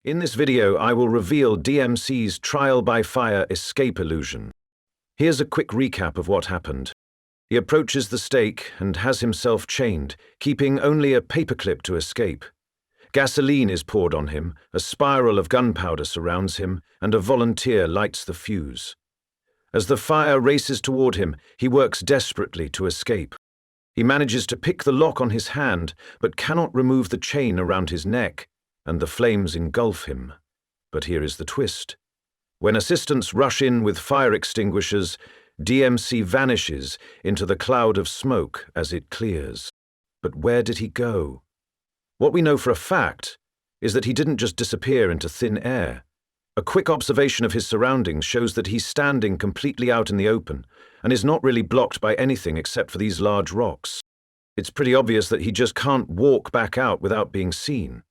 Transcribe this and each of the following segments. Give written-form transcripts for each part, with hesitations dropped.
In this video, I will reveal DMC's trial-by-fire escape illusion. Here's a quick recap of what happened. He approaches the stake and has himself chained, keeping only a paperclip to escape. Gasoline is poured on him, a spiral of gunpowder surrounds him, and a volunteer lights the fuse. As the fire races toward him, he works desperately to escape. He manages to pick the lock on his hand, but cannot remove the chain around his neck, and the flames engulf him. But here is the twist. When assistants rush in with fire extinguishers, DMC vanishes into the cloud of smoke as it clears. But where did he go? What we know for a fact is that he didn't just disappear into thin air. A quick observation of his surroundings shows that he's standing completely out in the open and is not really blocked by anything except for these large rocks. It's pretty obvious that he just can't walk back out without being seen.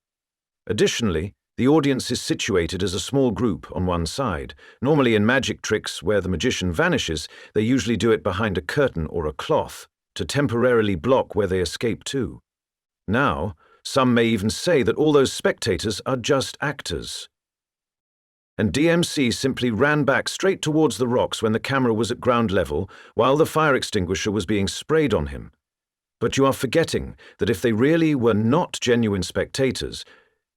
Additionally, the audience is situated as a small group on one side. Normally in magic tricks where the magician vanishes, they usually do it behind a curtain or a cloth to temporarily block where they escape to. Now, some may even say that all those spectators are just actors. And DMC simply ran back straight towards the rocks when the camera was at ground level while the fire extinguisher was being sprayed on him. But you are forgetting that if they really were not genuine spectators,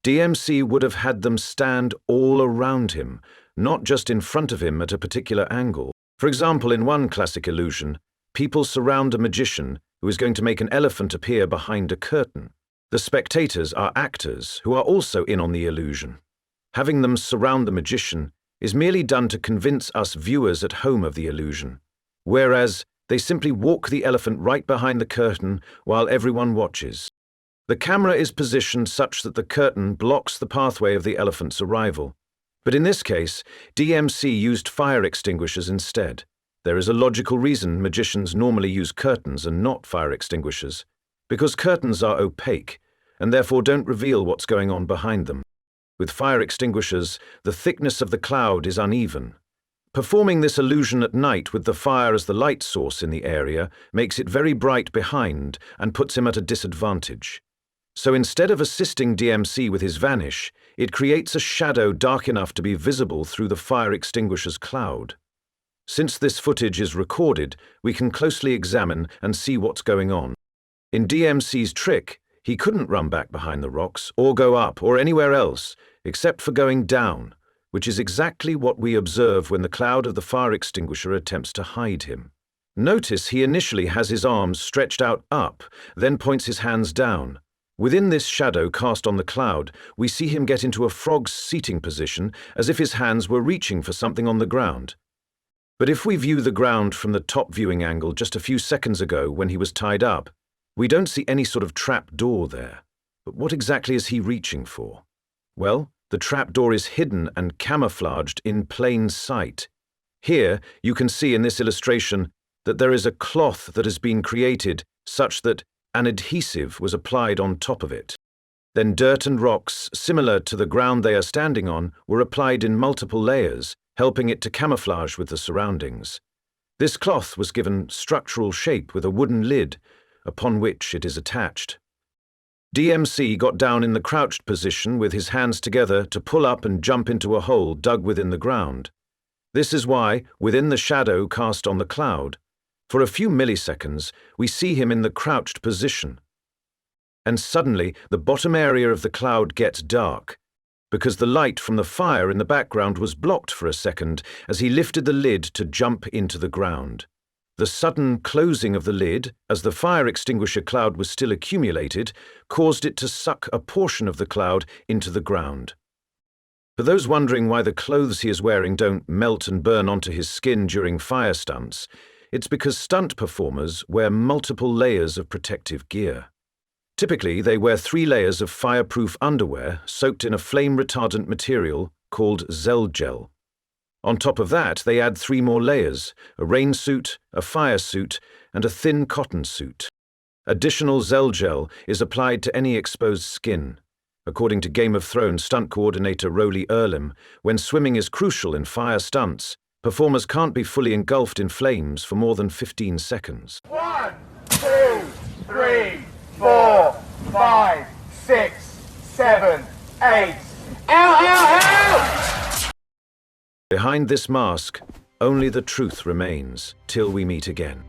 DMC would have had them stand all around him, not just in front of him at a particular angle. For example, in one classic illusion, people surround a magician who is going to make an elephant appear behind a curtain. The spectators are actors who are also in on the illusion. Having them surround the magician is merely done to convince us viewers at home of the illusion, whereas they simply walk the elephant right behind the curtain while everyone watches. The camera is positioned such that the curtain blocks the pathway of the elephant's arrival. But in this case, DMC used fire extinguishers instead. There is a logical reason magicians normally use curtains and not fire extinguishers, because curtains are opaque and therefore don't reveal what's going on behind them. With fire extinguishers, the thickness of the cloud is uneven. Performing this illusion at night with the fire as the light source in the area makes it very bright behind and puts him at a disadvantage. So instead of assisting DMC with his vanish, it creates a shadow dark enough to be visible through the fire extinguisher's cloud. Since this footage is recorded, we can closely examine and see what's going on. In DMC's trick, he couldn't run back behind the rocks or go up or anywhere else, except for going down, which is exactly what we observe when the cloud of the fire extinguisher attempts to hide him. Notice he initially has his arms stretched out up, then points his hands down. Within this shadow cast on the cloud, we see him get into a frog's seating position as if his hands were reaching for something on the ground. But if we view the ground from the top viewing angle just a few seconds ago when he was tied up, we don't see any sort of trapdoor there. But what exactly is he reaching for? Well, the trapdoor is hidden and camouflaged in plain sight. Here, you can see in this illustration that there is a cloth that has been created such that an adhesive was applied on top of it. Then dirt and rocks, similar to the ground they are standing on, were applied in multiple layers, helping it to camouflage with the surroundings. This cloth was given structural shape with a wooden lid, upon which it is attached. DMC got down in the crouched position with his hands together to pull up and jump into a hole dug within the ground. This is why, within the shadow cast on the cloud, for a few milliseconds, we see him in the crouched position. And suddenly, the bottom area of the cloud gets dark, because the light from the fire in the background was blocked for a second as he lifted the lid to jump into the ground. The sudden closing of the lid, as the fire extinguisher cloud was still accumulated, caused it to suck a portion of the cloud into the ground. For those wondering why the clothes he is wearing don't melt and burn onto his skin during fire stunts, it's because stunt performers wear multiple layers of protective gear. Typically, they wear 3 layers of fireproof underwear soaked in a flame-retardant material called Zell-Gel. On top of that, they add 3 more layers, a rain suit, a fire suit, and a thin cotton suit. Additional Zell-Gel is applied to any exposed skin. According to Game of Thrones stunt coordinator Rolly Earlham, when swimming is crucial in fire stunts, performers can't be fully engulfed in flames for more than 15 seconds. 1, 2, 3, 4, 5, 6, 7, 8, Behind this mask, only the truth remains till we meet again.